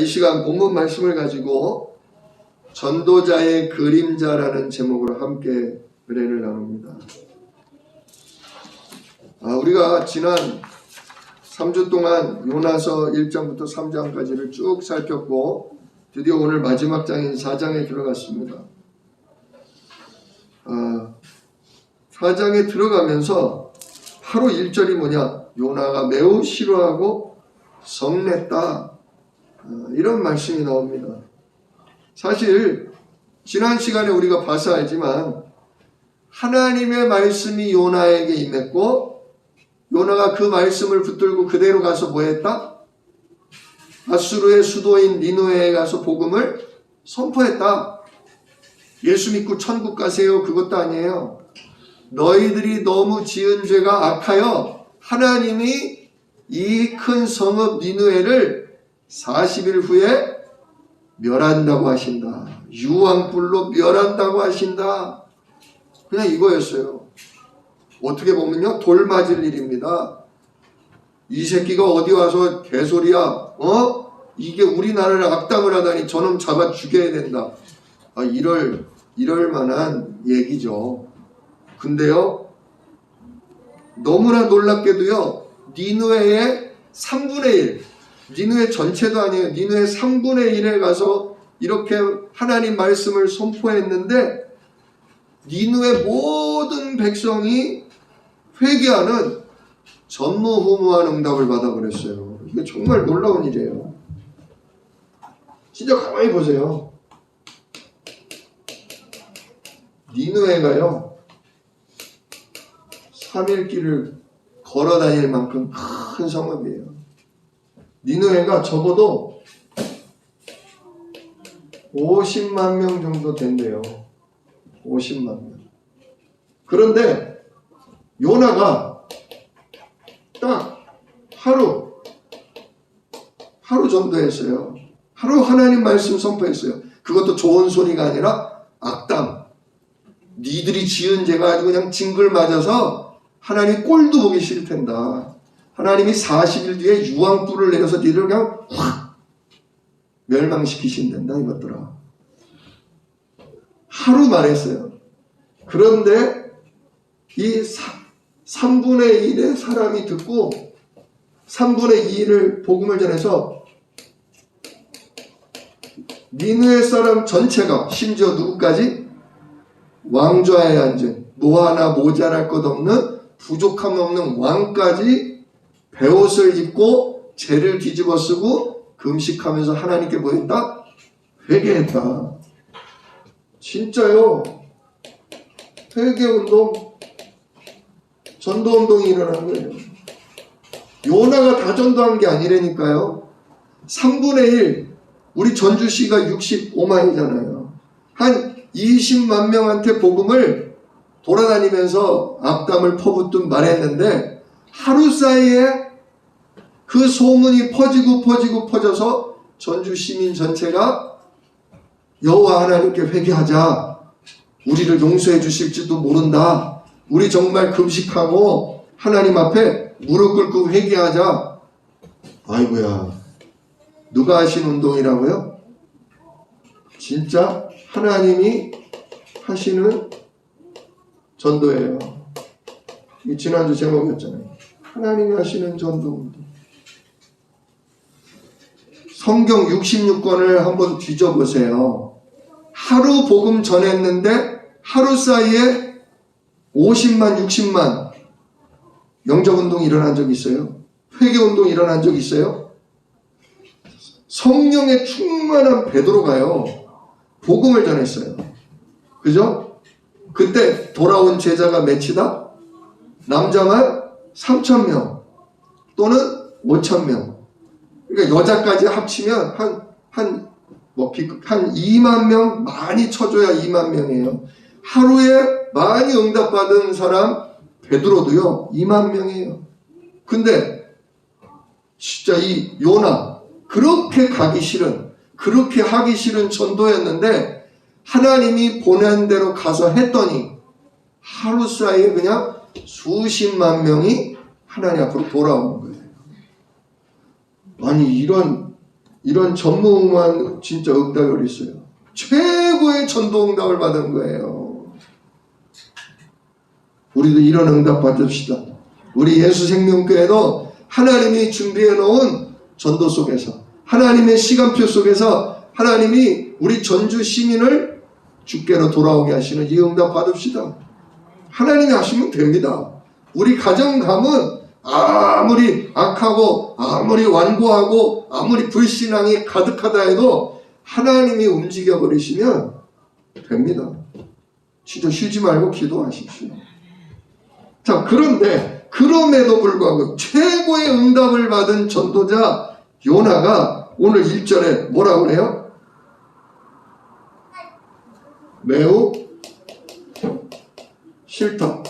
이 시간 본문 말씀을 가지고 전도자의 그림자라는 제목으로 함께 은혜를 나눕니다. 우리가 지난 3주 동안 요나서 1장부터 3장까지를 쭉 살폈고 드디어 오늘 마지막 장인 4장에 들어갔습니다. 4장에 들어가면서 바로 1절이 뭐냐? 요나가 매우 싫어하고 성냈다. 이런 말씀이 나옵니다. 사실 지난 시간에 우리가 봐서 알지만 하나님의 말씀이 요나에게 임했고 요나가 그 말씀을 붙들고 그대로 가서 뭐 했다? 아수르의 수도인 니느웨에 가서 복음을 선포했다. 예수 믿고 천국 가세요. 그것도 아니에요. 너희들이 너무 지은 죄가 악하여 하나님이 이 큰 성읍 니느웨를 40일 후에 멸한다고 하신다. 유황불로 멸한다고 하신다. 그냥 이거였어요. 어떻게 보면요, 돌 맞을 일입니다. 이 새끼가 어디 와서 개소리야? 이게 우리나라를 악담을 하다니 저놈 잡아 죽여야 된다. 이럴 만한 얘기죠. 근데요, 너무나 놀랍게도요, 니느웨의 3분의 1, 니느웨 전체도 아니에요. 니느웨 3분의 1에 가서 이렇게 하나님 말씀을 선포했는데 니느웨 모든 백성이 회개하는 전무후무한 응답을 받아버렸어요. 이게 정말 놀라운 일이에요. 진짜 가만히 보세요. 니느웨가요 3일 길을 걸어 다닐 만큼 큰 성읍이에요. 니느웨가 적어도 50만 명 정도 된대요. 50만 명. 그런데 요나가 딱 하루 전도했어요. 하루 하나님 말씀 선포했어요. 그것도 좋은 소리가 아니라 악담. 니들이 지은 죄가 아주 그냥 징글 맞아서 하나님 꼴도 보기 싫단다. 하나님이 40일 뒤에 유황불을 내려서 니를 그냥 확 멸망시키신단다 이것들아. 하루 말했어요. 그런데 이 3분의 1의 사람이 듣고 3분의 2를 복음을 전해서 니느웨 사람 전체가, 심지어 누구까지? 왕좌에 앉은 뭐 하나 모자랄 것 없는 부족함 없는 왕까지 베옷을 입고 죄를 뒤집어 쓰고 금식하면서 하나님께 뭐 했다? 회개했다. 진짜요. 회개운동, 전도운동이 일어난 거예요. 요나가 다 전도한 게 아니라니까요. 3분의 1, 우리 전주시가 65만이잖아요. 한 20만 명한테 복음을 돌아다니면서 악담을 퍼붓든 말했는데 하루 사이에 그 소문이 퍼져서 전주 시민 전체가 여호와 하나님께 회개하자. 우리를 용서해 주실지도 모른다. 우리 정말 금식하고 하나님 앞에 무릎 꿇고 회개하자. 아이고야, 누가 하신 운동이라고요? 진짜 하나님이 하시는 전도예요. 이 지난주 제목이었잖아요. 하나님이 하시는 전도운동. 성경 66권을 한번 뒤져보세요. 하루 복음 전했는데 하루 사이에 50만, 60만 영접운동이 일어난 적 있어요? 회개운동이 일어난 적 있어요? 성령에 충만한 베드로가요 복음을 전했어요. 그죠? 그때 돌아온 제자가 몇이다? 남자만 3,000명 또는 5,000명. 그러니까 여자까지 합치면 한 2만 명, 많이 쳐줘야 2만 명이에요. 하루에 많이 응답받은 사람 베드로도요 2만 명이에요. 근데 진짜 이 요나 그렇게 가기 싫은, 그렇게 하기 싫은 전도였는데 하나님이 보낸 대로 가서 했더니 하루 사이에 그냥 수십만 명이 하나님 앞으로 돌아오는 거예요. 아니 이런 이런 전무후무한 진짜 응답이 어디 있어요? 최고의 전도 응답을 받은 거예요. 우리도 이런 응답 받읍시다. 우리 예수생명교회도 하나님이 준비해 놓은 전도 속에서, 하나님의 시간표 속에서 하나님이 우리 전주 시민을 주께로 돌아오게 하시는 이 응답 받읍시다. 하나님이 하시면 됩니다. 우리 가정감은 아무리 악하고 아무리 완고하고 아무리 불신앙이 가득하다 해도 하나님이 움직여 버리시면 됩니다. 진짜 쉬지 말고 기도하십시오. 자, 그런데 그럼에도 불구하고 최고의 응답을 받은 전도자 요나가 오늘 1절에 뭐라고 그래요? 매우 싫다.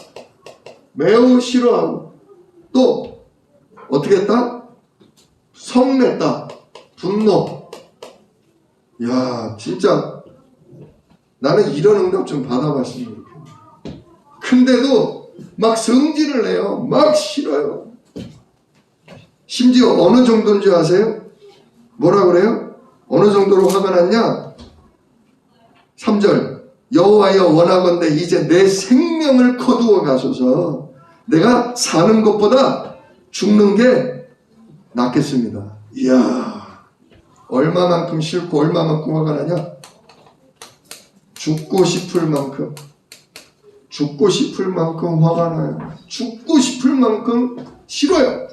매우 싫어하고 또 어떻게 했다? 성냈다. 분노. 야, 진짜 나는 이런 응답 좀 받아봤으면 좋겠네. 근데도 막 성질을 내요. 막 싫어요. 심지어 어느 정도인 줄 아세요? 뭐라 그래요? 어느 정도로 화가 났냐? 3절 여호와여 원하건대 이제 내 생명을 거두어 가소서. 내가 사는 것보다 죽는 게 낫겠습니다. 이야, 얼마만큼 싫고 얼마만큼 화가 나냐? 죽고 싶을 만큼 화가 나요. 죽고 싶을 만큼 싫어요.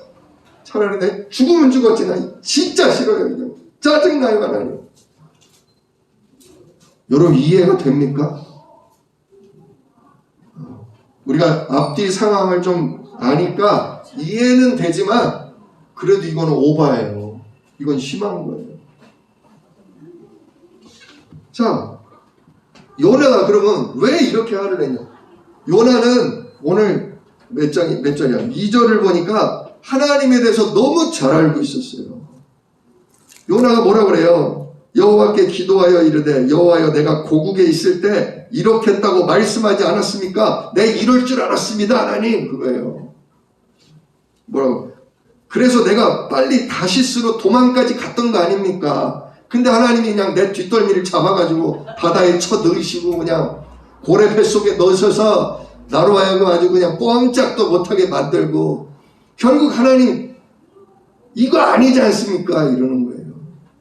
차라리 내 죽으면 죽었지 나 진짜 싫어요. 그냥 짜증나요. 하나님. 여러분 이해가 됩니까? 우리가 앞뒤 상황을 좀 아니까 이해는 되지만 그래도 이거는 오바예요. 이건 심한 거예요. 자, 요나가 그러면 왜 이렇게 화를 냈냐? 요나는 오늘 몇 절이야? 2절을 보니까 하나님에 대해서 너무 잘 알고 있었어요. 요나가 뭐라 그래요? 여호와께 기도하여 이르되 여호와여 내가 고국에 있을 때 이렇게 했다고 말씀하지 않았습니까? 내 이럴 줄 알았습니다 하나님. 그거예요. 뭐라고? 그래서 내가 빨리 다시스로 도망까지 갔던 거 아닙니까? 근데 하나님이 그냥 내 뒷덜미를 잡아가지고 바다에 쳐 넣으시고 그냥 고래배 속에 넣으셔서 나로 하여금 아주 그냥 꼼짝도 못하게 만들고 결국 하나님 이거 아니지 않습니까? 이러는 거예요.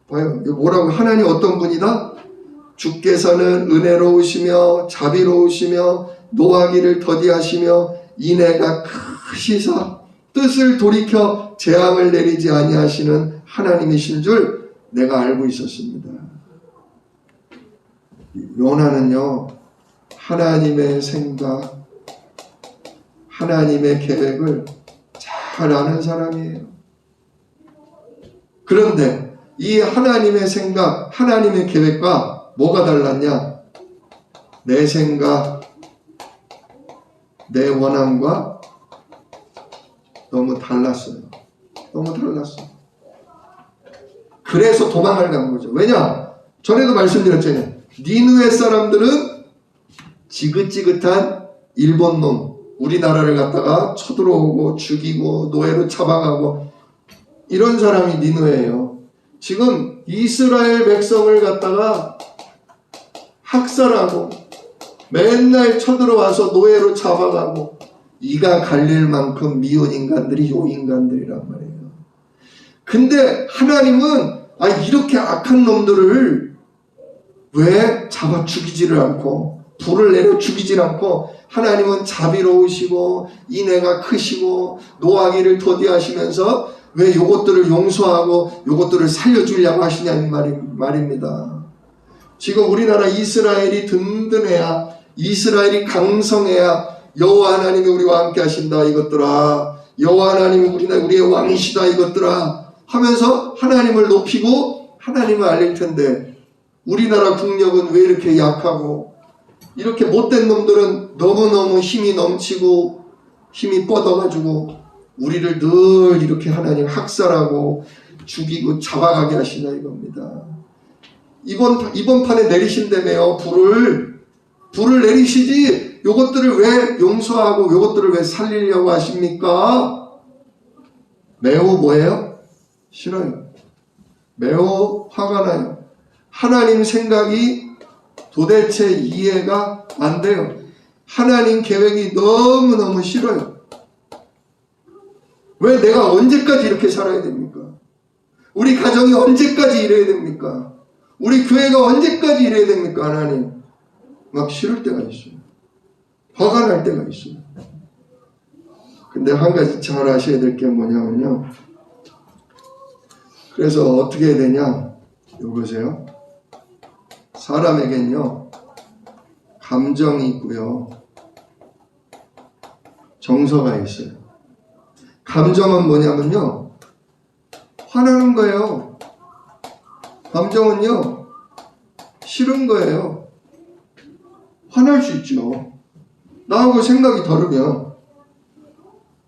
봐요. 뭐라고? 하나님 어떤 분이다? 주께서는 은혜로우시며 자비로우시며 노하기를 더디하시며 인애가 크시사 뜻을 돌이켜 재앙을 내리지 아니하시는 하나님이신 줄 내가 알고 있었습니다. 요나는요, 하나님의 생각, 하나님의 계획을 잘 아는 사람이에요. 그런데 이 하나님의 생각, 하나님의 계획과 뭐가 달랐냐? 내 생각, 내 원함과 너무 달랐어요. 너무 달랐어요. 그래서 도망을 간 거죠. 왜냐? 전에도 말씀드렸잖아요. 니느웨 사람들은 지긋지긋한 일본 놈, 우리나라를 갖다가 쳐들어오고 죽이고 노예로 잡아가고 이런 사람이 니느웨예요. 지금 이스라엘 백성을 갖다가 학살하고 맨날 쳐들어와서 노예로 잡아가고 이가 갈릴 만큼 미운 인간들이 요 인간들이란 말이에요. 근데 하나님은 이렇게 악한 놈들을 왜 잡아 죽이지를 않고 불을 내려 죽이질 않고 하나님은 자비로우시고 인애가 크시고 노하기를 더디하시면서 왜 요것들을 용서하고 요것들을 살려주려고 하시냐는 말입니다. 지금 우리나라 이스라엘이 든든해야, 이스라엘이 강성해야 여호와 하나님이 우리와 함께 하신다 이것들아, 여호와 하나님이 우리의 왕이시다 이것들아 하면서 하나님을 높이고 하나님을 알릴 텐데 우리나라 국력은 왜 이렇게 약하고 이렇게 못된 놈들은 너무너무 힘이 넘치고 힘이 뻗어가지고 우리를 늘 이렇게 하나님 학살하고 죽이고 잡아가게 하시나 이겁니다. 이번 판에 내리신다며요. 불을 내리시지 요것들을 왜 용서하고 요것들을 왜 살리려고 하십니까? 매우 뭐예요? 싫어요. 매우 화가 나요. 하나님 생각이 도대체 이해가 안 돼요. 하나님 계획이 너무너무 싫어요. 왜 내가 언제까지 이렇게 살아야 됩니까? 우리 가정이 언제까지 이래야 됩니까? 우리 교회가 언제까지 이래야 됩니까? 하나님. 막 싫을 때가 있어요. 화가 날 때가 있어요. 근데 한 가지 잘 아셔야 될 게 뭐냐면요. 그래서 어떻게 해야 되냐? 이거 보세요. 사람에겐요, 감정이 있고요, 정서가 있어요. 감정은 뭐냐면요, 화나는 거예요. 감정은요, 싫은 거예요. 화날 수 있죠. 나하고 생각이 다르면,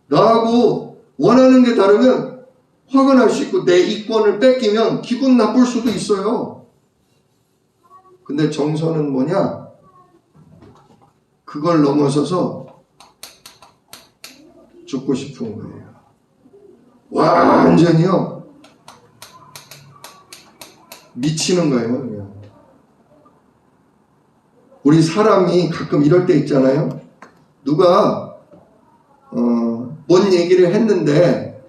나하고 원하는 게 다르면 화가 날 수 있고, 내 이권을 뺏기면 기분 나쁠 수도 있어요. 근데 정서는 뭐냐? 그걸 넘어서서 죽고 싶은 거예요. 완전히요, 미치는 거예요, 그냥. 우리 사람이 가끔 이럴 때 있잖아요. 누가 뭔 얘기를 했는데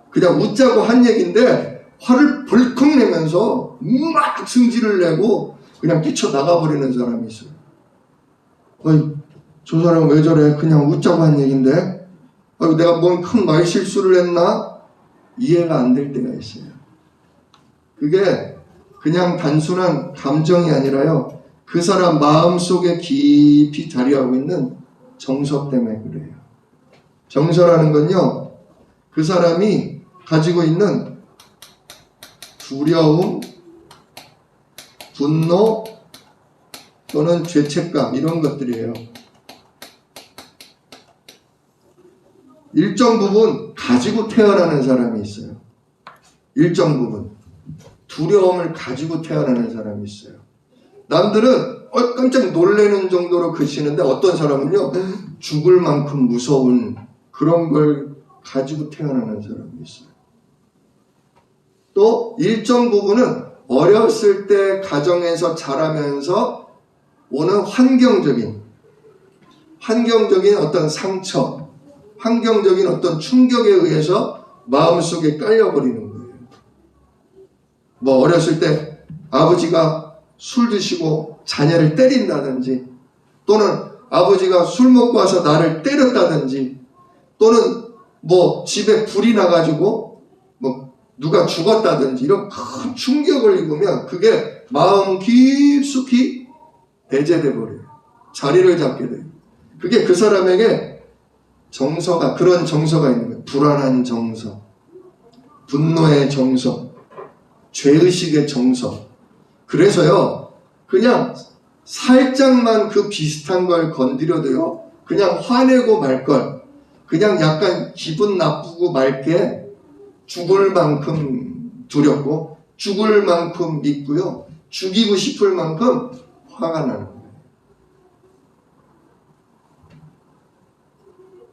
그냥 웃자고 한 얘기인데 화를 벌컥 내면서 막 승질을 내고 그냥 뛰쳐나가버리는 사람이 있어요. 어이, 저 사람 왜 저래? 그냥 웃자고 한 얘기인데 내가 뭔 큰 말실수를 했나? 이해가 안 될 때가 있어요. 그게 그냥 단순한 감정이 아니라요, 그 사람 마음속에 깊이 자리하고 있는 정서 때문에 그래요. 정서라는 건요, 그 사람이 가지고 있는 두려움, 분노 또는 죄책감, 이런 것들이에요. 일정 부분 가지고 태어나는 사람이 있어요. 일정 부분 두려움을 가지고 태어나는 사람이 있어요. 남들은 깜짝 놀라는 정도로 그치는데 어떤 사람은요, 죽을 만큼 무서운 그런 걸 가지고 태어나는 사람이 있어요. 또 일정 부분은 어렸을 때 가정에서 자라면서 오는 환경적인 어떤 상처, 환경적인 어떤 충격에 의해서 마음속에 깔려버리는 거예요. 뭐 어렸을 때 아버지가 술 드시고 자녀를 때린다든지, 또는 아버지가 술 먹고 와서 나를 때렸다든지, 또는 뭐 집에 불이 나가지고 뭐 누가 죽었다든지, 이런 큰 충격을 입으면 그게 마음 깊숙이 배제돼 버려요. 자리를 잡게 돼요. 그게 그 사람에게 정서가, 그런 정서가 있는 거예요. 불안한 정서, 분노의 정서, 죄의식의 정서. 그래서요, 그냥 살짝만 그 비슷한 걸 건드려도요, 그냥 화내고 말 걸, 그냥 약간 기분 나쁘고 말게 죽을 만큼 두렵고, 죽을 만큼 믿고요, 죽이고 싶을 만큼 화가 나는 거예요.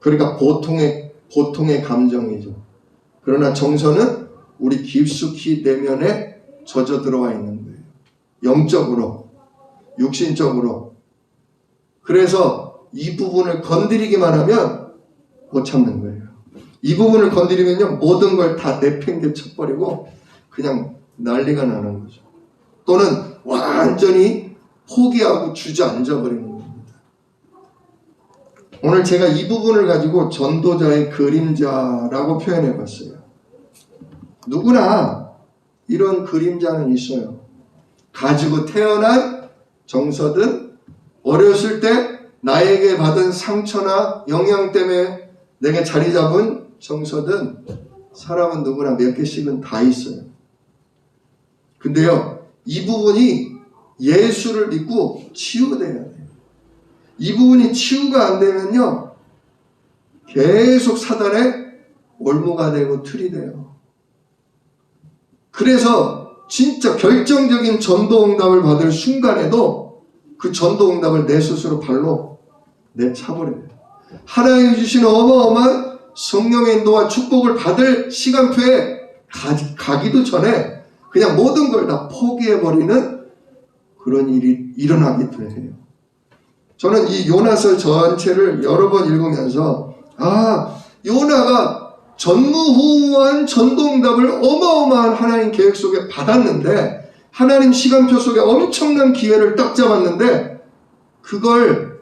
그러니까 보통의 감정이죠. 그러나 정서는 우리 깊숙이 내면에 젖어 들어와 있는 거예요. 영적으로, 육신적으로. 그래서 이 부분을 건드리기만 하면 못 참는 거예요. 이 부분을 건드리면요, 모든 걸 다 내팽개 쳐버리고 그냥 난리가 나는 거죠. 또는 완전히 포기하고 주저앉아 버리는 겁니다. 오늘 제가 이 부분을 가지고 전도자의 그림자라고 표현해 봤어요. 누구나 이런 그림자는 있어요. 가지고 태어난 정서든, 어렸을 때 나에게 받은 상처나 영향 때문에 내게 자리 잡은 정서든, 사람은 누구나 몇 개씩은 다 있어요. 근데요, 이 부분이 예수를 믿고 치유돼야 돼요. 이 부분이 치유가 안 되면요, 계속 사단의 올무가 되고 틀이 돼요. 그래서 진짜 결정적인 전도응답을 받을 순간에도 그 전도응답을 내 스스로 발로 내차버려요. 하나님이 주신 어마어마한 성령의 인도와 축복을 받을 시간표에 가기도 전에 그냥 모든 걸 다 포기해버리는 그런 일이 일어나기도 해요. 저는 이 요나서 전체를 여러 번 읽으면서 요나가 전무후무한 전동답을 어마어마한 하나님 계획 속에 받았는데, 하나님 시간표 속에 엄청난 기회를 딱 잡았는데, 그걸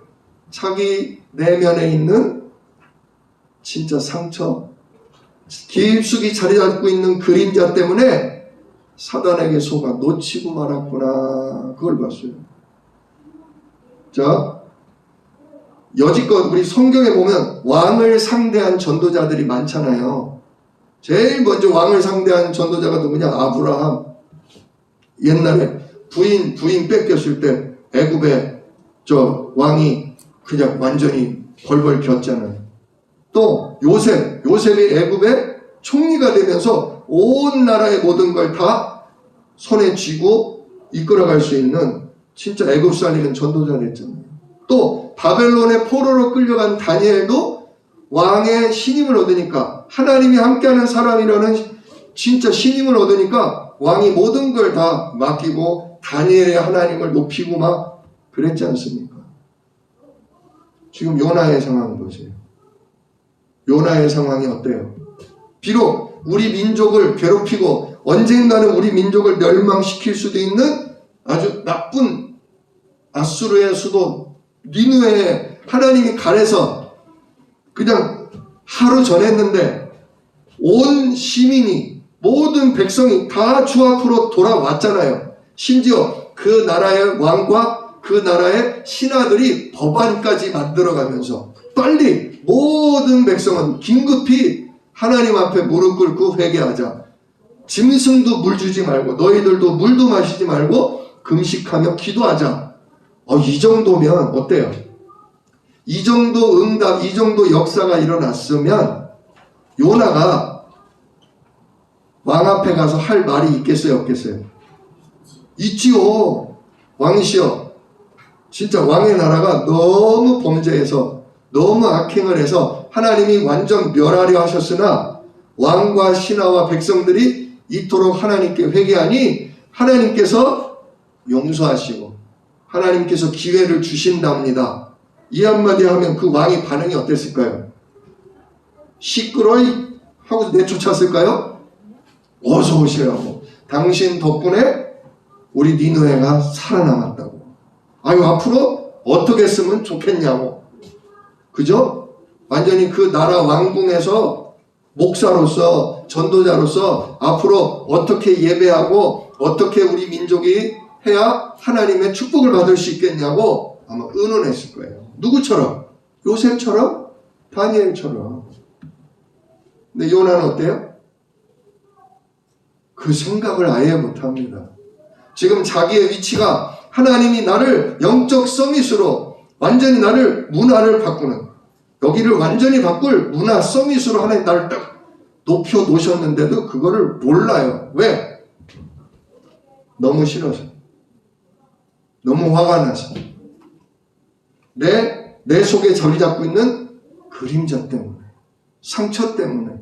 자기 내면에 있는 진짜 상처, 깊숙이 자리 잡고 있는 그림자 때문에 사단에게 속아 놓치고 말았구나, 그걸 봤어요. 자, 여지껏 우리 성경에 보면 왕을 상대한 전도자들이 많잖아요. 제일 먼저 왕을 상대한 전도자가 누구냐? 아브라함. 옛날에 부인 뺏겼을 때 애굽에 왕이 그냥 완전히 벌벌 겼잖아요. 또 요셉이 애굽의 총리가 되면서 온 나라의 모든 걸 다 손에 쥐고 이끌어갈 수 있는 진짜 애굽 살리는 전도자 됐잖아요. 또 바벨론의 포로로 끌려간 다니엘도 왕의 신임을 얻으니까, 하나님이 함께하는 사람이라는 진짜 신임을 얻으니까 왕이 모든 걸 다 맡기고 다니엘의 하나님을 높이고 막 그랬지 않습니까? 지금 요나의 상황을 보세요. 요나의 상황이 어때요? 비록 우리 민족을 괴롭히고 언젠가는 우리 민족을 멸망시킬 수도 있는 아주 나쁜 아수르의 수도 니느웨에 하나님이 가래서 그냥 하루 전했는데 온 시민이, 모든 백성이 다 주 앞으로 돌아왔잖아요. 심지어 그 나라의 왕과 그 나라의 신하들이 법안까지 만들어가면서 빨리 모든 백성은 긴급히 하나님 앞에 무릎 꿇고 회개하자. 짐승도 물 주지 말고 너희들도 물도 마시지 말고 금식하며 기도하자. 이 정도면 어때요? 이 정도 응답, 이 정도 역사가 일어났으면 요나가 왕 앞에 가서 할 말이 있겠어요, 없겠어요? 있지요. 왕이시여, 진짜 왕의 나라가 너무 범죄해서 너무 악행을 해서 하나님이 완전 멸하려 하셨으나 왕과 신하와 백성들이 이토록 하나님께 회개하니 하나님께서 용서하시고 하나님께서 기회를 주신답니다. 이 한마디 하면 그 왕의 반응이 어땠을까요? 시끄러이 하고 내쫓았을까요? 어서 오시라고. 당신 덕분에 우리 니느웨가 살아남았다고. 앞으로 어떻게 했으면 좋겠냐고. 그죠? 완전히 그 나라 왕궁에서 목사로서, 전도자로서 앞으로 어떻게 예배하고 어떻게 우리 민족이 해야 하나님의 축복을 받을 수 있겠냐고 아마 의논했을 거예요. 누구처럼? 요셉처럼? 다니엘처럼. 근데 요나는 어때요? 그 생각을 아예 못합니다. 지금 자기의 위치가 하나님이 나를 영적 서밋으로 완전히 나를 문화를 바꾸는, 여기를 완전히 바꿀 문화 서밋으로 하나님 나를 딱 높여 놓으셨는데도 그거를 몰라요. 왜? 너무 싫어서, 너무 화가 나서, 내 속에 자리 잡고 있는 그림자 때문에, 상처 때문에.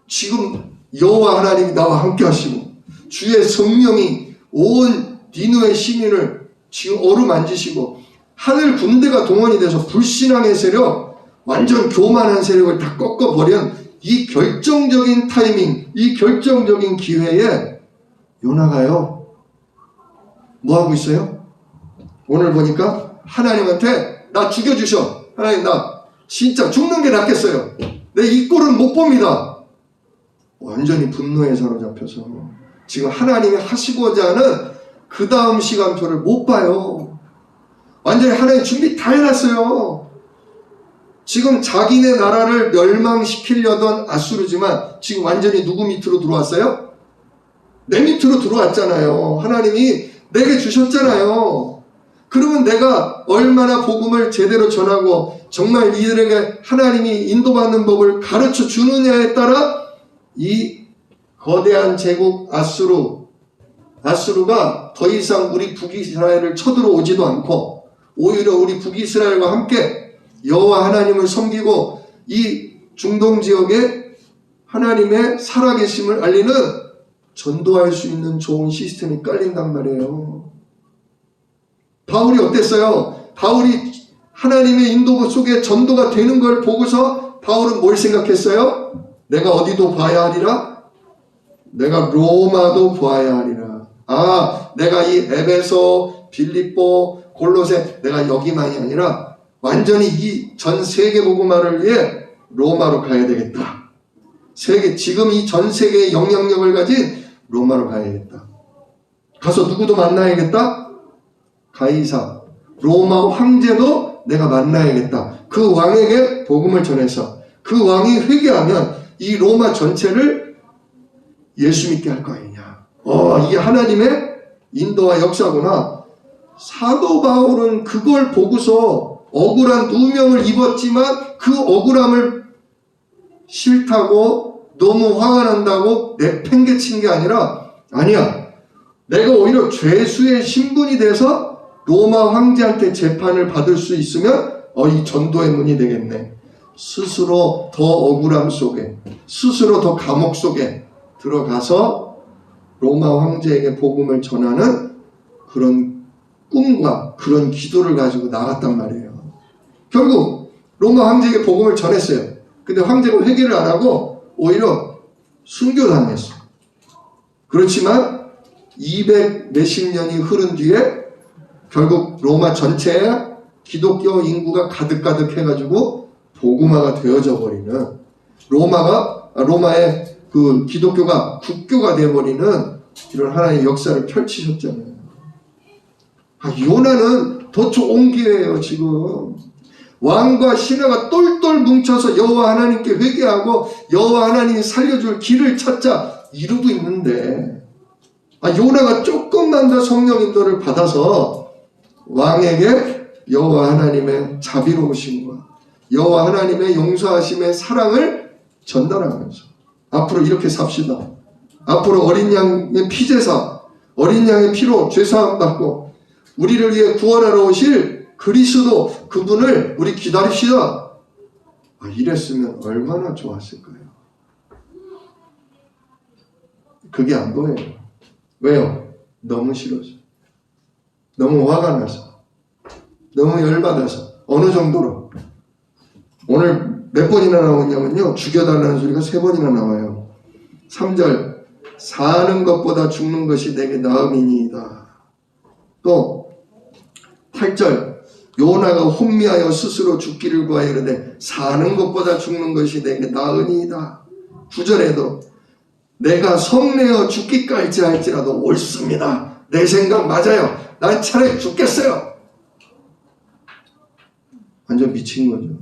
지금 여호와 하나님이 나와 함께 하시고 주의 성령이 온 니느웨 시민을 지금 어루만지시고 하늘 군대가 동원이 돼서 불신앙의 세력, 완전 교만한 세력을 다 꺾어버린 이 결정적인 타이밍, 이 결정적인 기회에 요나가요, 뭐하고 있어요? 오늘 보니까 하나님한테 나 죽여주셔. 하나님 나 진짜 죽는 게 낫겠어요. 내 이 꼴은 못 봅니다. 완전히 분노에 사로잡혀서 지금 하나님이 하시고자 하는 그 다음 시간표를 못 봐요. 완전히 하나님 준비 다 해놨어요. 지금 자기네 나라를 멸망시키려던 아수르지만 지금 완전히 누구 밑으로 들어왔어요? 내 밑으로 들어왔잖아요. 하나님이 내게 주셨잖아요. 그러면 내가 얼마나 복음을 제대로 전하고 정말 이들에게 하나님이 인도받는 법을 가르쳐 주느냐에 따라 이 거대한 제국 아수르가 더 이상 우리 북이스라엘을 쳐들어오지도 않고 오히려 우리 북이스라엘과 함께 여호와 하나님을 섬기고 이 중동 지역에 하나님의 살아계심을 알리는 전도할 수 있는 좋은 시스템이 깔린단 말이에요. 바울이 어땠어요? 바울이 하나님의 인도 속에 전도가 되는 걸 보고서 바울은 뭘 생각했어요? 내가 어디도 봐야 하리라? 내가 로마도 봐야 하리라. 내가 이 에베소, 빌립보, 골로새 내가 여기만이 아니라 완전히 이 전 세계 복음화를 위해 로마로 가야 되겠다. 지금 이 전 세계의 영향력을 가진 로마로 가야겠다. 가서 누구도 만나야겠다. 가이사, 로마 황제도 내가 만나야겠다. 그 왕에게 복음을 전해서 그 왕이 회개하면 이 로마 전체를 예수 믿게 할 거 아니냐. 이게 하나님의 인도와 역사구나. 사도 바울은 그걸 보고서 억울한 누명을 입었지만 그 억울함을 싫다고 너무 화가 난다고 내팽개친 게 아니라, 아니야, 내가 오히려 죄수의 신분이 돼서 로마 황제한테 재판을 받을 수 있으면 이 전도의 문이 되겠네. 스스로 더 억울함 속에, 스스로 더 감옥 속에 들어가서 로마 황제에게 복음을 전하는 그런 꿈과 그런 기도를 가지고 나갔단 말이에요. 결국 로마 황제에게 복음을 전했어요. 근데 황제가 회개를 안 하고 오히려 순교당했어. 그렇지만 200 몇십 년이 흐른 뒤에 결국 로마 전체에 기독교 인구가 가득가득 해가지고 복음화가 되어져 버리는, 로마의 그 기독교가 국교가 되어버리는 이런 하나님의 역사를 펼치셨잖아요. 요나는 더 좋은 기회예요. 지금 왕과 신하가 똘똘 뭉쳐서 여호와 하나님께 회개하고 여호와 하나님이 살려줄 길을 찾자 이루고 있는데, 요나가 조금만 더 성령 인도를 받아서 왕에게 여호와 하나님의 자비로우심과 여호와 하나님의 용서하심의 사랑을 전달하면서 앞으로 이렇게 삽시다. 앞으로 어린 양의 피제사, 어린 양의 피로 죄사함 받고 우리를 위해 구원하러 오실 그리스도, 그분을 우리 기다립시다. 이랬으면 얼마나 좋았을까요? 그게 안 보여요. 왜요? 너무 싫어서, 너무 화가 나서, 너무 열받아서. 어느 정도로? 오늘 몇 번이나 나오냐면요, 죽여달라는 소리가 3번이나 나와요. 3절, 사는 것보다 죽는 것이 내게 나음이니이다. 또 8절, 요나가 혼미하여 스스로 죽기를 구하여 이르되 사는 것보다 죽는 것이 내게 나으니이다. 9절에도 내가 성내어 죽기까지 할지라도 옳습니다. 내 생각 맞아요. 난 차라리 죽겠어요. 완전 미친 거죠.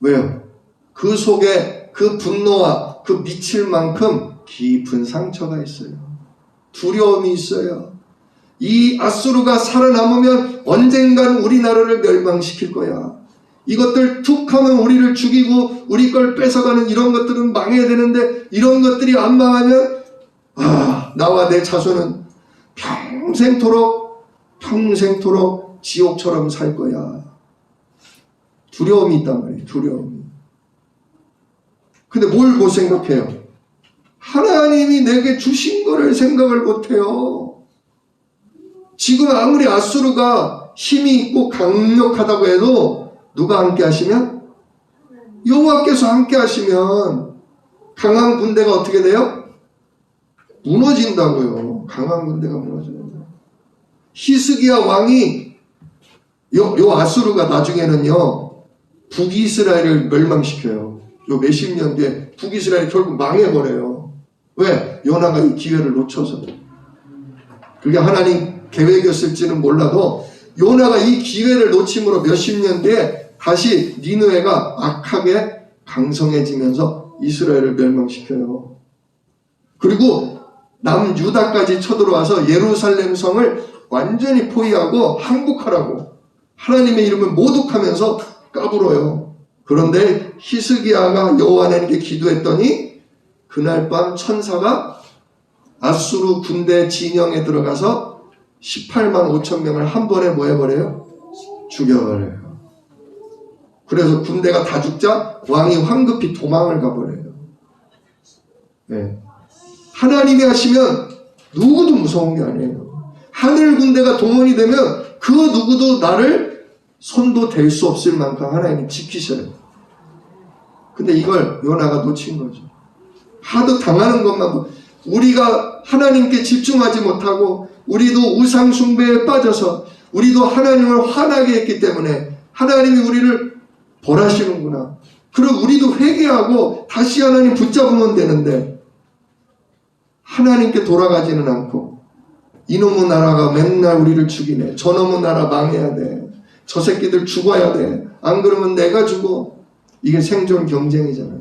왜요? 그 속에 그 분노와 그 미칠 만큼 깊은 상처가 있어요. 두려움이 있어요. 이 아수르가 살아남으면 언젠가는 우리나라를 멸망시킬 거야. 이것들 툭 하면 우리를 죽이고 우리 걸 뺏어가는 이런 것들은 망해야 되는데, 이런 것들이 안 망하면 나와 내 자손은 평생토록 지옥처럼 살 거야. 두려움이 있단 말이에요. 두려움이. 근데 뭘 못 생각해요? 하나님이 내게 주신 거를 생각을 못해요. 지금 아무리 아수르가 힘이 있고 강력하다고 해도 누가 함께 하시면? 여호와께서 함께 하시면 강한 군대가 어떻게 돼요? 무너진다고요. 강한 군대가 무너져요. 히스기야 왕이 요 아수르가 나중에는요 북이스라엘을 멸망시켜요. 요 몇십 년 뒤에 북이스라엘이 결국 망해버려요. 왜? 요나가 이 기회를 놓쳐서. 그게 하나님 계획이었을지는 몰라도 요나가 이 기회를 놓침으로 몇십 년 뒤에 다시 니느웨가 악하게 강성해지면서 이스라엘을 멸망시켜요. 그리고 남유다까지 쳐들어와서 예루살렘 성을 완전히 포위하고 항복하라고 하나님의 이름을 모독하면서 까불어요. 그런데 히스기야가 여호와 하나님께 기도했더니 그날 밤 천사가 아수르 군대 진영에 들어가서 18만 5천 명을 한 번에 뭐 해버려요? 죽여버려요. 그래서 군대가 다 죽자 왕이 황급히 도망을 가버려요. 네. 하나님이 하시면 누구도 무서운 게 아니에요. 하늘 군대가 동원이 되면 그 누구도 나를 손도 댈 수 없을 만큼 하나님이 지키셔요. 근데 이걸 요나가 놓친 거죠. 하도 당하는 것만 우리가 하나님께 집중하지 못하고 우리도 우상 숭배에 빠져서 우리도 하나님을 화나게 했기 때문에 하나님이 우리를 벌하시는구나. 그럼 우리도 회개하고 다시 하나님 붙잡으면 되는데 하나님께 돌아가지는 않고 이놈의 나라가 맨날 우리를 죽이네. 저놈의 나라 망해야 돼. 저 새끼들 죽어야 돼. 안 그러면 내가 죽어. 이게 생존 경쟁이잖아요.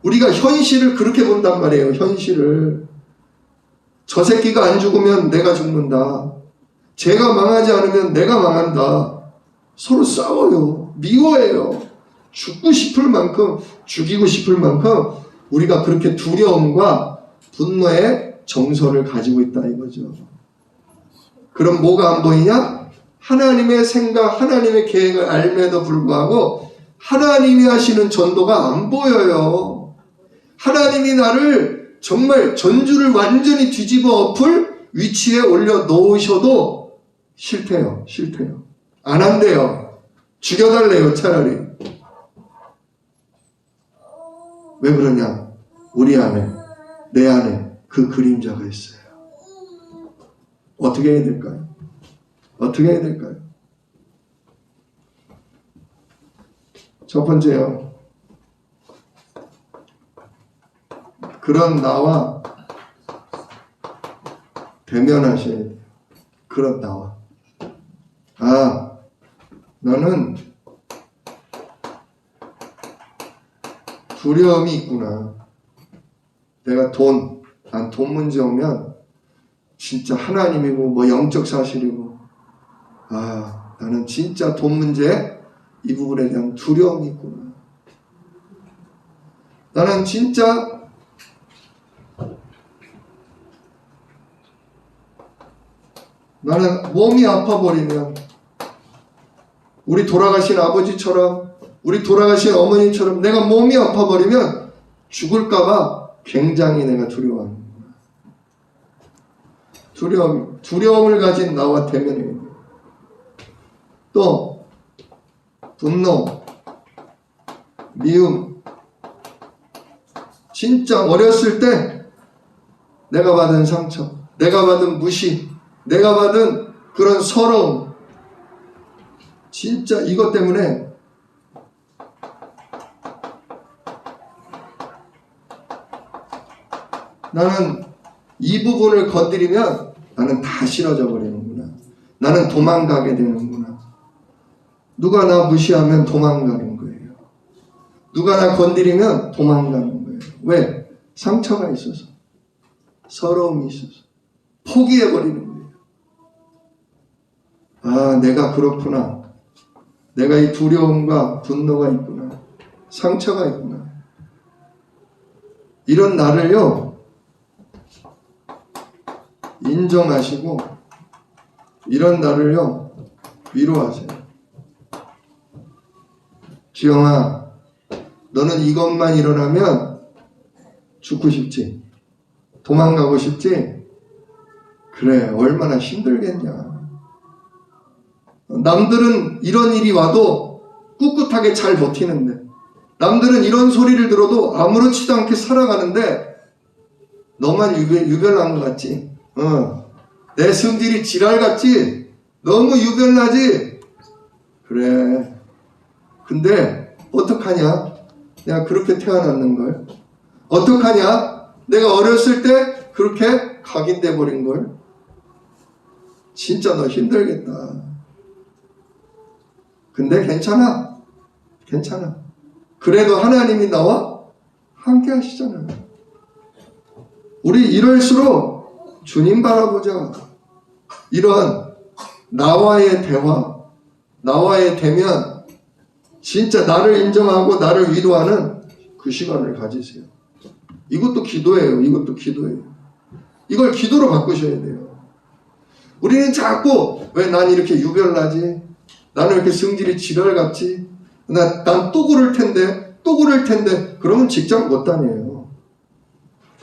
우리가 현실을 그렇게 본단 말이에요. 현실을. 저 새끼가 안 죽으면 내가 죽는다. 쟤가 망하지 않으면 내가 망한다. 서로 싸워요. 미워해요. 죽고 싶을 만큼, 죽이고 싶을 만큼 우리가 그렇게 두려움과 분노의 정서를 가지고 있다 이거죠. 그럼 뭐가 안 보이냐? 하나님의 생각, 하나님의 계획을 알매도 불구하고 하나님이 하시는 전도가 안 보여요. 하나님이 나를 정말 전주를 완전히 뒤집어 엎을 위치에 올려 놓으셔도 싫대요. 싫대요. 안 한대요. 죽여달래요. 차라리. 왜 그러냐? 우리 안에, 내 안에 그 그림자가 있어요. 어떻게 해야 될까요? 어떻게 해야 될까요? 첫 번째요. 그런 나와 대면하셔야 돼요. 그런 나와. 아, 너는 두려움이 있구나. 내가 난 돈 문제 오면 진짜 하나님이고 뭐 영적 사실이고 아, 나는 진짜 돈 문제 이 부분에 대한 두려움이 있구나. 나는 진짜 나는 몸이 아파버리면 우리 돌아가신 아버지처럼 우리 돌아가신 어머니처럼 내가 몸이 아파버리면 죽을까봐 굉장히 내가 두려워합니다. 두려움을 가진 나와 대면해야 돼요. 또 분노, 미움, 진짜 어렸을 때 내가 받은 상처, 내가 받은 무시, 내가 받은 그런 서러움, 진짜 이것 때문에 나는 이 부분을 건드리면 나는 다 싫어져 버리는구나. 나는 도망가게 되는구나. 누가 나 무시하면 도망가는 거예요. 누가 나 건드리면 도망가는 거예요. 왜? 상처가 있어서, 서러움이 있어서 포기해버리는 거예요. 아, 내가 그렇구나. 내가 이 두려움과 분노가 있구나. 상처가 있구나. 이런 나를요, 인정하시고 이런 나를요, 위로하세요. 지영아, 너는 이것만 일어나면 죽고 싶지? 도망가고 싶지? 그래, 얼마나 힘들겠냐. 남들은 이런 일이 와도 꿋꿋하게 잘 버티는데, 남들은 이런 소리를 들어도 아무렇지도 않게 살아가는데 너만 유별난 것 같지? 내 성질이 지랄 같지? 너무 유별나지? 그래. 근데 어떡하냐? 내가 그렇게 태어났는걸? 어떡하냐? 내가 어렸을 때 그렇게 각인돼 버린걸? 진짜 너 힘들겠다. 근데 괜찮아. 괜찮아. 그래도 하나님이 나와 함께 하시잖아요. 우리 이럴수록 주님 바라보자. 이런 나와의 대화, 나와의 대면, 진짜 나를 인정하고 나를 위로하는 그 시간을 가지세요. 이것도 기도예요. 이것도 기도예요. 이걸 기도로 바꾸셔야 돼요. 우리는 자꾸 왜 난 이렇게 유별나지? 나는 왜 이렇게 성질이 지랄 같지? 난 또 그럴 텐데, 또 그럴 텐데. 그러면 직장 못 다녀요.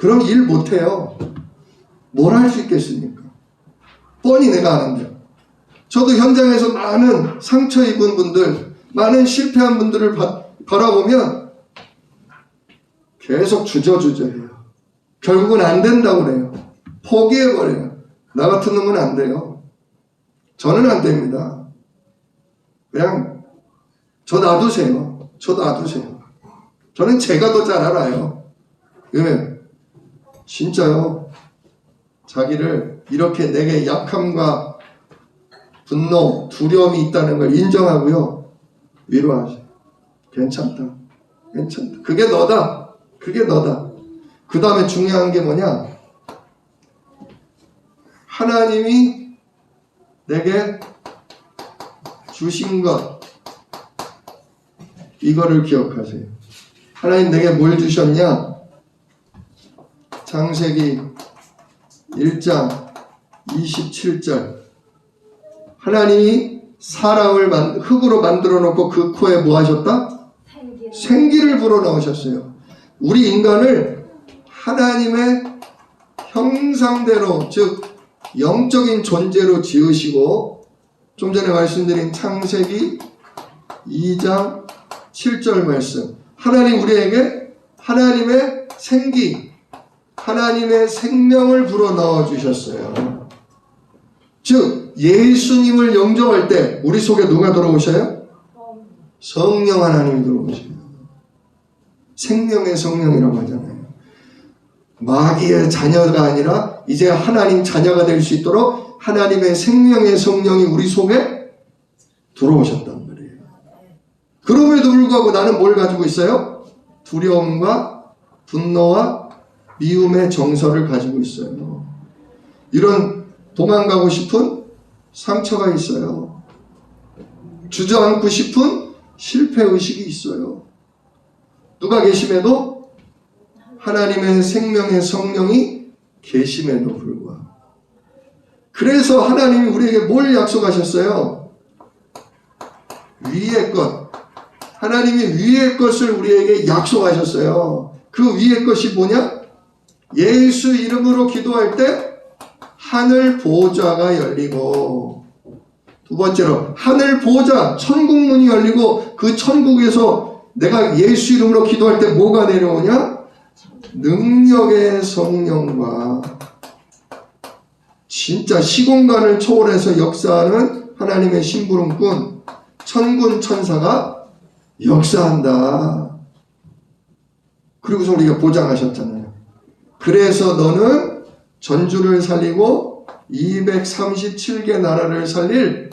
그럼 일 못해요. 뭘 할 수 있겠습니까? 뻔히 내가 아는데. 저도 현장에서 많은 상처 입은 분들, 많은 실패한 분들을 바라보면 계속 주저주저해요. 결국은 안 된다고 그래요. 포기해버려요. 나 같은 놈은 안 돼요. 저는 안 됩니다. 그냥 저 놔두세요. 저 놔두세요. 저는 제가 더 잘 알아요. 왜? 진짜요. 자기를 이렇게 내게 약함과 분노, 두려움이 있다는 걸 인정하고요. 위로하세요. 괜찮다. 괜찮다. 그게 너다. 그게 너다. 그 다음에 중요한 게 뭐냐? 하나님이 내게 주신 것, 이거를 기억하세요. 하나님 내게 뭘 주셨냐? 창세기 1장 27절. 하나님이 사람을 흙으로 만들어 놓고 그 코에 뭐 하셨다? 생기를 불어넣으셨어요. 우리 인간을 하나님의 형상대로, 즉 영적인 존재로 지으시고, 좀 전에 말씀드린 창세기 2장 7절 말씀, 하나님 우리에게 하나님의 생기, 하나님의 생명을 불어넣어 주셨어요. 즉 예수님을 영접할 때 우리 속에 누가 들어오셔요? 성령 하나님이 들어오셔요. 생명의 성령이라고 하잖아요. 마귀의 자녀가 아니라 이제 하나님 자녀가 될 수 있도록 하나님의 생명의 성령이 우리 속에 들어오셨단 말이에요. 그럼에도 불구하고 나는 뭘 가지고 있어요? 두려움과 분노와 미움의 정서를 가지고 있어요. 이런 도망가고 싶은 상처가 있어요. 주저앉고 싶은 실패의식이 있어요. 누가 계심에도 하나님의 생명의 성령이 계심에도 불구하고. 그래서 하나님이 우리에게 뭘 약속하셨어요? 위의 것. 하나님이 위의 것을 우리에게 약속하셨어요. 그 위의 것이 뭐냐? 예수 이름으로 기도할 때 하늘 보좌가 열리고, 두 번째로 하늘 보좌, 천국 문이 열리고, 그 천국에서 내가 예수 이름으로 기도할 때 뭐가 내려오냐? 능력의 성령과 진짜 시공간을 초월해서 역사하는 하나님의 심부름꾼 천군 천사가 역사한다. 그리고서 우리가 보장하셨잖아요. 그래서 너는 전주를 살리고 237개 나라를 살릴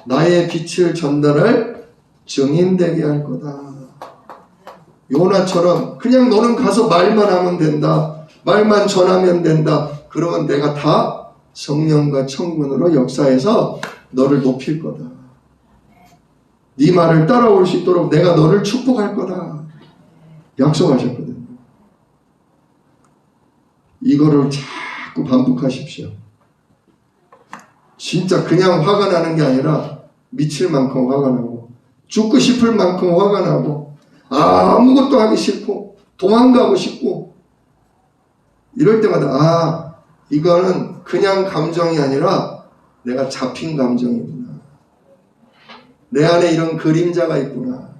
나의 빛을 전달할 증인되게 할 거다. 요나처럼 그냥 너는 가서 말만 하면 된다. 말만 전하면 된다. 그러면 내가 다 성령과 천군으로 역사해서 너를 높일 거다. 네 말을 따라올 수 있도록 내가 너를 축복할 거다. 약속하셨거든요. 이거를 자꾸 반복하십시오. 진짜 그냥 화가 나는 게 아니라 미칠 만큼 화가 나고, 죽고 싶을 만큼 화가 나고, 아무것도 하기 싫고 도망가고 싶고, 이럴 때마다 이거는 그냥 감정이 아니라 내가 잡힌 감정이구나. 내 안에 이런 그림자가 있구나.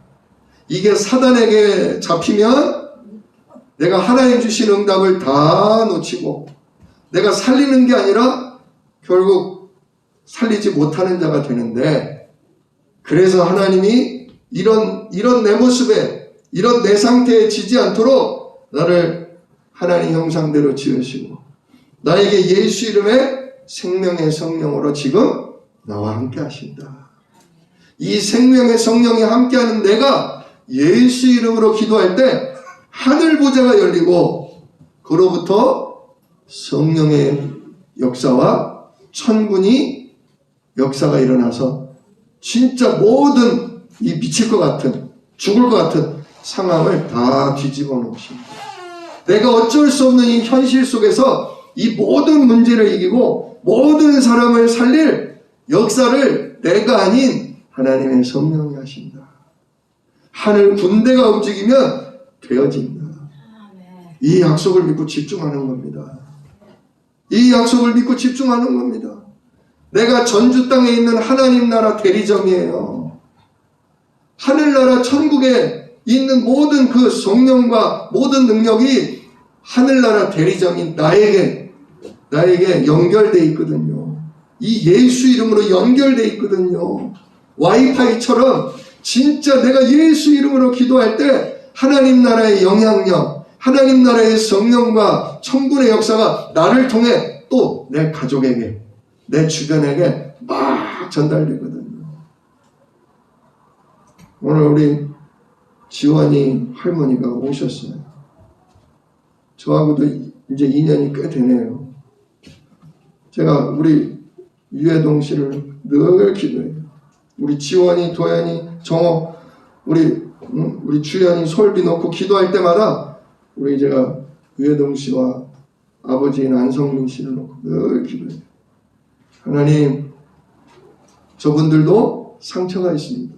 이게 사단에게 잡히면 내가 하나님 주신 응답을 다 놓치고 내가 살리는 게 아니라 결국 살리지 못하는 자가 되는데, 그래서 하나님이 이런 내 모습에, 이런 내 상태에 지지 않도록 나를 하나님 형상대로 지으시고 나에게 예수 이름의 생명의 성령으로 지금 나와 함께 하신다. 이 생명의 성령이 함께하는 내가 예수 이름으로 기도할 때 하늘 보좌가 열리고, 그로부터 성령의 역사와 천군이 역사가 일어나서 진짜 모든 이 미칠 것 같은, 죽을 것 같은 상황을 다 뒤집어 놓으십니다. 내가 어쩔 수 없는 이 현실 속에서 이 모든 문제를 이기고 모든 사람을 살릴 역사를 내가 아닌 하나님의 성령이 하신다. 하늘 군대가 움직이면 되어진다. 이 약속을 믿고 집중하는 겁니다. 이 약속을 믿고 집중하는 겁니다. 내가 전주 땅에 있는 하나님 나라 대리점이에요. 하늘나라 천국에 있는 모든 그 성령과 모든 능력이 하늘나라 대리점인 나에게 연결되어 있거든요. 이 예수 이름으로 연결되어 있거든요. 와이파이처럼 진짜 내가 예수 이름으로 기도할 때 하나님 나라의 영향력, 하나님 나라의 성령과 천군의 역사가 나를 통해 또 내 가족에게, 내 주변에게 막 전달되거든요. 오늘 우리 지원이 할머니가 오셨어요. 저하고도 이제 2년이 꽤 되네요. 제가 우리 유해동 씨를 늘 기도해요. 우리 지원이, 도연이, 정호, 우리 주연이 솔비 놓고 기도할 때마다 우리 제가 유해동 씨와 아버지인 안성민 씨를 놓고 늘 기도해요. 하나님, 저분들도 상처가 있습니다.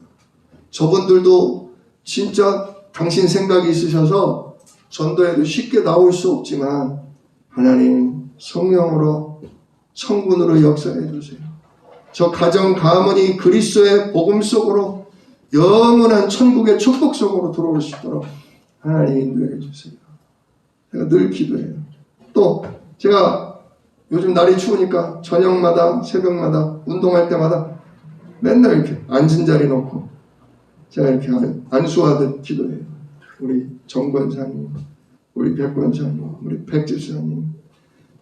저분들도 진짜 당신 생각이 있으셔서 전도에도 쉽게 나올 수 없지만 하나님 성령으로 성군으로 역사해 주세요. 저 가정 가문이 그리스도의 복음 속으로 영원한 천국의 축복 속으로 들어올 수 있도록 하나님 인도해 주세요. 제가 늘 기도해요. 또 제가 요즘 날이 추우니까 저녁마다 새벽마다 운동할 때마다 맨날 이렇게 앉은 자리 놓고 제가 이렇게 안수하듯 기도해요. 우리 정권사님, 우리 백권사님, 우리 백집사님,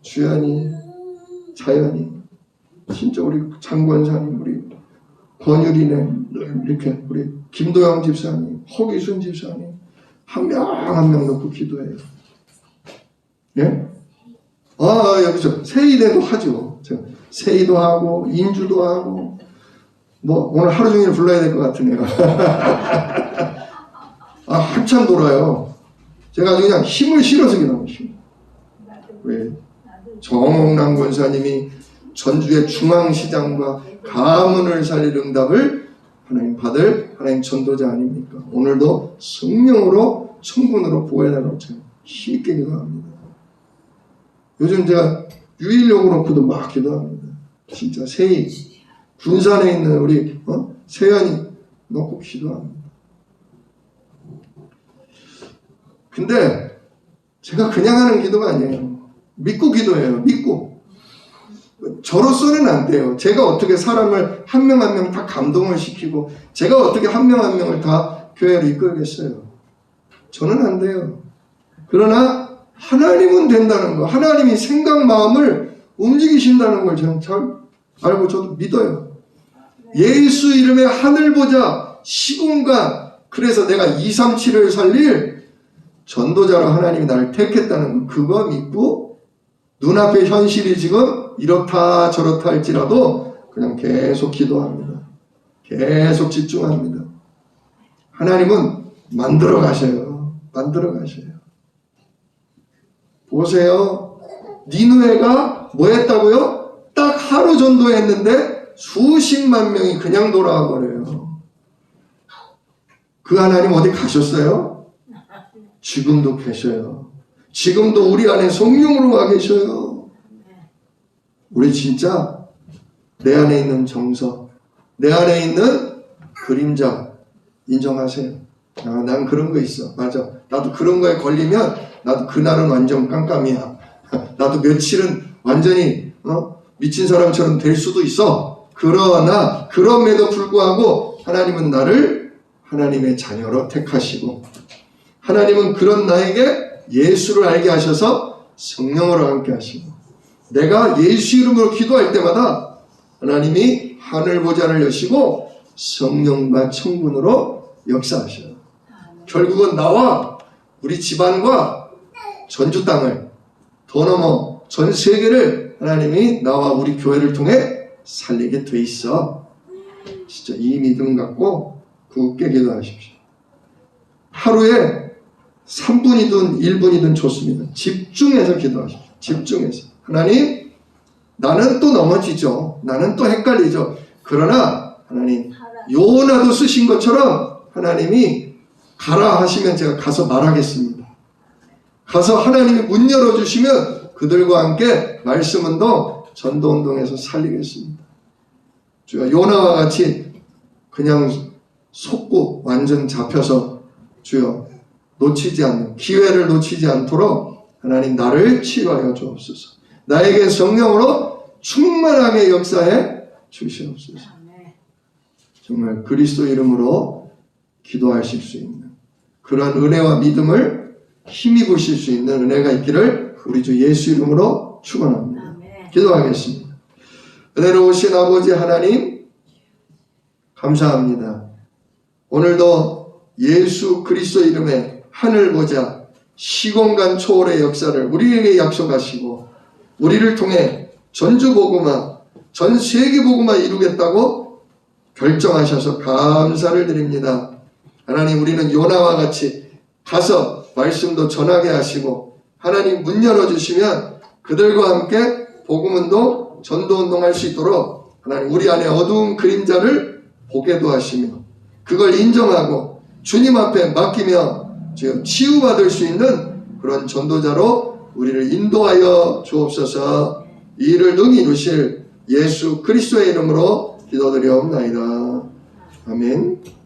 주연이, 자연이, 진짜 우리 장권사님, 우리 권유리네, 이렇게 우리 김도영 집사님, 허기순 집사님 한 명 한 명 놓고 기도해요. 예? 여기서 세의대도 하죠. 세의도 하고 인주도 하고 뭐 오늘 하루 종일 불러야 될 것 같으네요. 한참 돌아요. 제가 아주 그냥 힘을 실어서 기도하고 있습니다. 왜? 정옥남 권사님이 전주의 중앙시장과 가문을 살릴 응답을 하나님 받을 하나님 전도자 아닙니까? 오늘도 성령으로 천군으로 보호해달라고 힘있게 기도합니다. 요즘 제가 유일력으로 놓고도 막 기도합니다. 진짜 세이 군산에 있는 우리 세연이 놓고 기도합니다. 근데 제가 그냥 하는 기도가 아니에요. 믿고 기도해요. 믿고. 저로서는 안 돼요. 제가 어떻게 사람을 한 명 한 명 다 감동을 시키고 제가 어떻게 한 명 한 명을 다 교회를 이끌겠어요. 저는 안 돼요. 그러나 하나님은 된다는 거, 하나님이 생각 마음을 움직이신다는 걸 저는 잘 알고 저도 믿어요. 예수 이름의 하늘 보자 시공간, 그래서 내가 237을 살릴 전도자로 하나님이 나를 택했다는 거, 그거 믿고 눈앞의 현실이 지금 이렇다 저렇다 할지라도 그냥 계속 기도합니다. 계속 집중합니다. 하나님은 만들어 가셔요. 만들어 가셔요. 보세요. 니느웨가 뭐 했다고요? 딱 하루 전도했는데 수십만 명이 그냥 돌아와 버려요. 그 하나님 어디 가셨어요? 지금도 계셔요. 지금도 우리 안에 성령으로 와 계셔요. 우리 진짜 내 안에 있는 정서, 내 안에 있는 그림자 인정하세요. 난 그런 거 있어. 맞아. 나도 그런 거에 걸리면 나도 그날은 완전 깜깜이야. 나도 며칠은 완전히 미친 사람처럼 될 수도 있어. 그러나 그럼에도 불구하고 하나님은 나를 하나님의 자녀로 택하시고 하나님은 그런 나에게 예수를 알게 하셔서 성령으로 함께 하시고 내가 예수 이름으로 기도할 때마다 하나님이 하늘 보좌를 여시고 성령과 천군으로 역사하셔요. 결국은 나와 우리 집안과 전주 땅을 더 넘어 전 세계를 하나님이 나와 우리 교회를 통해 살리게 돼 있어. 진짜 이 믿음 갖고 굳게 기도하십시오. 하루에 3분이든 1분이든 좋습니다. 집중해서 기도하십시오. 집중해서. 하나님, 나는 또 넘어지죠. 나는 또 헷갈리죠. 그러나 하나님, 요나도 쓰신 것처럼 하나님이 가라 하시면 제가 가서 말하겠습니다. 가서 하나님이 문 열어주시면 그들과 함께 말씀운동, 전도운동에서 살리겠습니다. 주여, 요나와 같이 그냥 속고 완전 잡혀서 주여 놓치지 않는, 기회를 놓치지 않도록 하나님 나를 치유하여 주옵소서. 나에게 성령으로 충만하게 역사해 주시옵소서. 정말 그리스도 이름으로 기도하실 수 있는 그런 은혜와 믿음을 힘입으실 수 있는 은혜가 있기를 우리 주 예수 이름으로 축원합니다. 기도하겠습니다. 은혜로우신 아버지 하나님, 감사합니다. 오늘도 예수 그리스도 이름에 하늘 보자 시공간 초월의 역사를 우리에게 약속하시고 우리를 통해 전주복음화, 전 세계복음화 이루겠다고 결정하셔서 감사를 드립니다. 하나님, 우리는 요나와 같이 가서 말씀도 전하게 하시고 하나님 문 열어주시면 그들과 함께 복음운동, 전도운동 할 수 있도록 하나님 우리 안에 어두운 그림자를 보게도 하시며 그걸 인정하고 주님 앞에 맡기며 치유받을 수 있는 그런 전도자로 우리를 인도하여 주옵소서. 이 일을 능히 이루실 예수 그리스도의 이름으로 기도드리옵나이다. 아멘.